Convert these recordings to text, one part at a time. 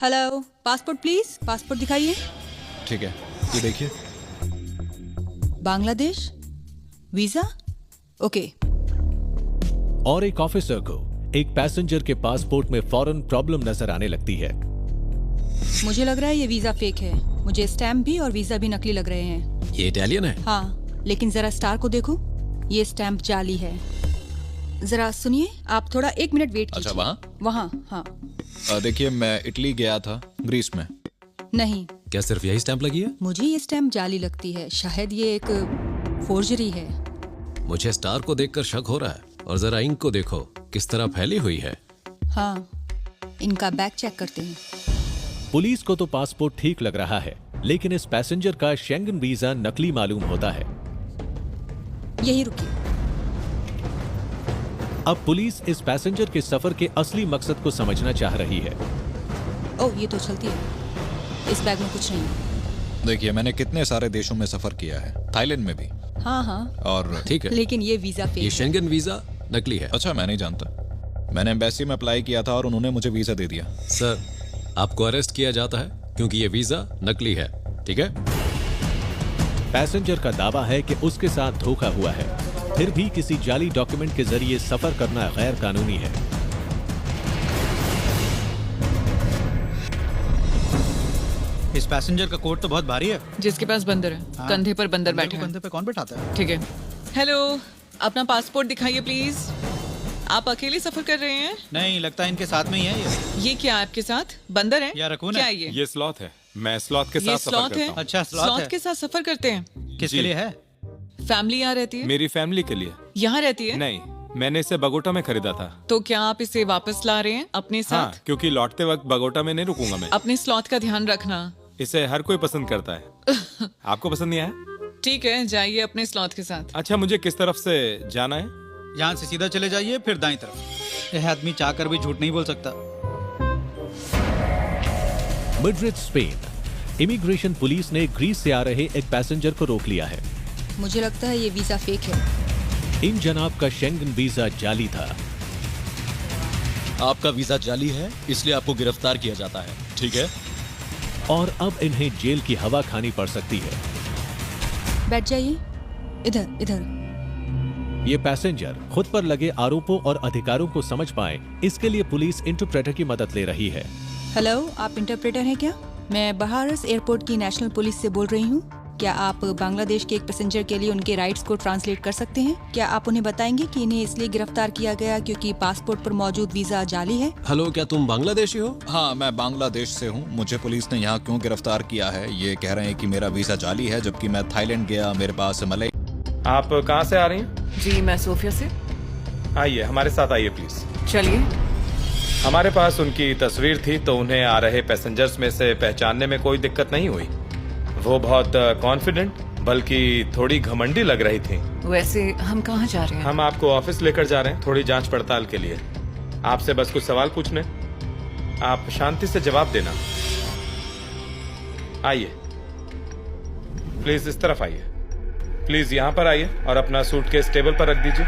Hello, passport please. Passport दिखाइए। ठीक है, ये देखिए। बांग्लादेश वीजा। ओके। और एक ऑफिसर को एक पैसेंजर के पासपोर्ट में फौरन प्रॉब्लम नजर आने लगती है। मुझे लग रहा है ये वीजा फेक है। मुझे स्टैम्प भी और वीजा भी नकली लग रहे हैं। ये इटालियन है? हाँ, लेकिन जरा स्टार को देखो, ये स्टैम्प जाली है। जरा सुनिए, आप थोड़ा 1 मिनट वेट कीजिए। अच्छा, वहाँ? हाँ। देखिए, मैं इटली गया था, ग्रीस में। नहीं, क्या सिर्फ यही स्टैंप लगी है? मुझे ये स्टैम्प जाली लगती है। शायद ये एक फोर्जरी है। मुझे स्टार को देखकर शक हो रहा है। और जरा इंक को देखो, किस तरह फैली हुई है। हाँ, इनका बैग चेक करते हैं। पुलिस को तो पासपोर्ट ठीक लग रहा है, लेकिन इस पैसेंजर का शेंगन वीजा नकली मालूम होता है। यही रुकिए। अब पुलिस इस पैसेंजर के सफर के असली मकसद को समझना चाह रही है। ओह, ये तो चलती है। इस बैग में कुछ नहीं है। देखिए, मैंने कितने सारे देशों में सफर किया है, थाईलैंड में भी। हाँ हाँ, और ठीक है, लेकिन ये वीजा फेक ये है। शेंगन वीजा नकली है। अच्छा, मैं नहीं जानता। मैंने एम्बेसी में अप्लाई किया था और उन्होंने मुझे वीजा दे दिया। सर, आपको अरेस्ट किया जाता है क्योंकि ये वीजा नकली है। ठीक है? पैसेंजर का दावा है कि उसके साथ धोखा हुआ है, फिर भी किसी जाली डॉक्यूमेंट के जरिए सफर करना गैर कानूनी है। इस पैसेंजर का कोट तो बहुत भारी है। जिसके पास बंदर है, हाँ। कंधे पर बंदर बैठा है। कंधे पे कौन बैठाता है? ठीक है। हेलो, अपना पासपोर्ट दिखाइए प्लीज। आप अकेले सफर कर रहे हैं? नहीं, लगता है इनके साथ में ही है ये। ये क्या आपके साथ बंदर है? या रकून क्या है? ये स्लॉथ है। मैं स्लॉथ के ये साथ सफर स्लॉथ करता है? हूँ। अच्छा, स्लॉथ स्लॉथ है। के साथ सफर करते हैं? किसके जी। लिए है? फैमिली यहाँ रहती है? मेरी फैमिली के लिए। यहाँ रहती है? नहीं, मैंने इसे बगोटा में खरीदा था। तो क्या आप इसे वापस ला रहे हैं अपने साथ? हाँ, क्योंकि लौटते वक्त बगोटा में नहीं रुकूंगा मैं। अपने स्लॉथ का ध्यान रखना। इसे हर कोई पसंद करता है। आपको पसंद नहीं आया? ठीक है, जाइए अपने स्लॉथ के साथ। अच्छा, मुझे किस तरफ से जाना है? यहाँ से सीधा चले जाइए, फिर दाईं तरफ। यह आदमी चाहकर भी झूठ नहीं बोल सकता। Madrid, Spain. इमिग्रेशन पुलिस ने ग्रीस से आ रहे एक पैसेंजर को रोक लिया है। मुझे लगता है ये वीजा फेक है। इन जनाब का शेंगन वीजा जाली था। आपका वीजा जाली है, इसलिए आपको गिरफ्तार किया जाता है। ठीक है? और अब इन्हें जेल की हवा खानी पड़ सकती है। बैठ जाइए। इधर इधर। ये पैसेंजर खुद पर लगे आरोपों और अधिकारों को समझ पाए, इसके लिए पुलिस इंटरप्रेटर की मदद ले रही है। हेलो, आप इंटरप्रेटर हैं क्या? मैं बहारस एयरपोर्ट की नेशनल पुलिस से बोल रही हूँ। क्या आप बांग्लादेश के एक पैसेंजर के लिए उनके राइट्स को ट्रांसलेट कर सकते हैं? क्या आप उन्हें बताएंगे कि इन्हें इसलिए गिरफ्तार किया गया क्योंकि पासपोर्ट पर मौजूद वीजा जाली है? हेलो, क्या तुम बांग्लादेशी हो? हाँ, मैं बांग्लादेश से हूँ। मुझे पुलिस ने यहाँ क्यों गिरफ्तार किया है? ये कह रहे हैं कि मेरा वीजा जाली है, जबकि मैं थाईलैंड गया, मेरे पास मलई। आप कहाँ से आ रही हैं? जी, मैं सोफिया से। आइए, हमारे साथ आइए प्लीज। चलिए। हमारे पास उनकी तस्वीर थी, तो उन्हें आ रहे पैसेंजर्स में से पहचानने में कोई दिक्कत नहीं हुई। वो बहुत कॉन्फिडेंट, बल्कि थोड़ी घमंडी लग रही थी। वैसे हम कहाँ जा रहे हैं? हम आपको ऑफिस लेकर जा रहे हैं, थोड़ी जांच पड़ताल के लिए। आपसे बस कुछ सवाल पूछने, आप शांति से जवाब देना। आइए, प्लीज इस तरफ आइए। प्लीज यहाँ पर आइए और अपना सूटकेस टेबल पर रख दीजिए।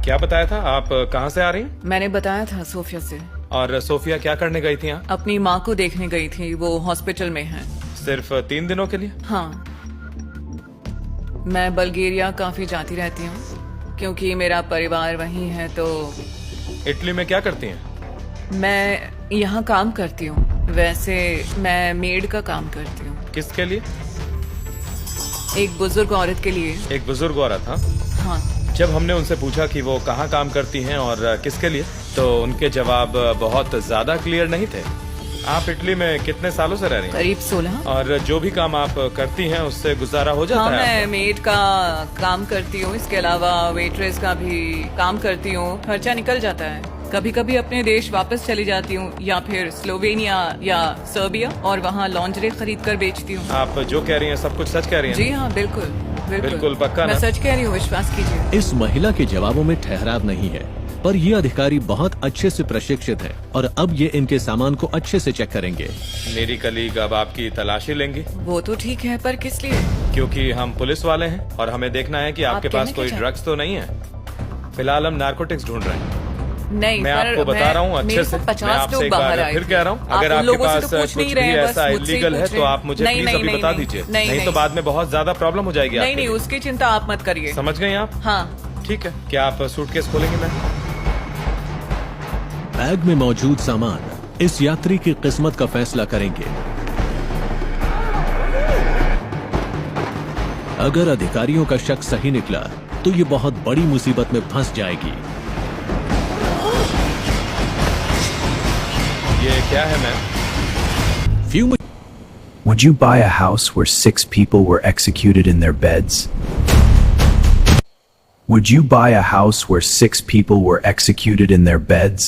क्या बताया था? आप कहाँ से आ रही हैं? मैंने बताया था सोफिया से। और सोफिया क्या करने गई थी यहाँ? अपनी माँ को देखने गई थी, वो हॉस्पिटल में है। सिर्फ 3 दिनों के लिए? हाँ, मैं बल्गेरिया काफी जाती रहती हूँ क्योंकि मेरा परिवार वहीं है। तो इटली में क्या करती हैं? मैं यहाँ काम करती हूँ। वैसे मैं मेड का काम करती हूँ। किसके लिए? एक बुजुर्ग औरत के लिए। एक बुजुर्ग औरत? हाँ। हाँ। जब हमने उनसे पूछा कि वो कहाँ काम करती हैं और किसके लिए, तो उनके जवाब बहुत ज्यादा क्लियर नहीं थे। आप इटली में कितने सालों से रह रही हैं? करीब 16। और जो भी काम आप करती हैं उससे गुजारा हो जाता हाँ, है? मैं मेड का काम करती हूँ, इसके अलावा वेट्रेस का भी काम करती हूँ। खर्चा निकल जाता है। कभी कभी अपने देश वापस चली जाती हूँ, या फिर स्लोवेनिया या सर्बिया, और वहाँ लॉन्जरी खरीद कर बेचती हूँ। आप जो कह रही हैं सब कुछ सच कह रही हैं? जी हाँ, बिल्कुल बिल्कुल पक्का मैं ना? सच कह रही हूँ, विश्वास कीजिए। इस महिला के जवाबों में ठहराव नहीं है, पर ये अधिकारी बहुत अच्छे से प्रशिक्षित है और अब ये इनके सामान को अच्छे से चेक करेंगे। मेरी कलीग अब आपकी तलाशी लेंगी। वो तो ठीक है, पर किस लिए? क्योंकि हम पुलिस वाले हैं और हमें देखना है कि आपके कहना पास कोई क्या ड्रग्स तो नहीं है। फिलहाल हम नारकोटिक्स ढूंढ रहे हैं। नहीं, मैं पर आपको बता रहा हूँ अच्छे मेरे से। साथ 50 मैं आपसे लोग एक बार बाहर आए फिर थे। कह रहा हूँ, आप अगर उन आपके लोगों से पास तो पूछ कुछ नहीं भी रहे हैं, ऐसा बस मुझसे ही इलीगल है पूछ तो रहे हैं। आप मुझे नहीं, प्लीज नहीं, अभी नहीं, बता नहीं, दीजिए, नहीं, नहीं तो नहीं। बाद में बहुत ज्यादा प्रॉब्लम हो जाएगी नहीं आपके नहीं, लिए। उसकी चिंता आप मत करिए। समझ गए आप? हाँ, ठीक है, क्या आप सूटकेस खोलेंगे? मैं बैग में मौजूद सामान इस यात्री की किस्मत का फैसला करेंगे। अगर अधिकारियों का शक सही निकला तो ये बहुत बड़ी मुसीबत में फंस जाएगी। ये क्या है ma'am? Few Would you buy a house where 6 people were executed in their beds? Would you buy a house where 6 people were executed in their beds?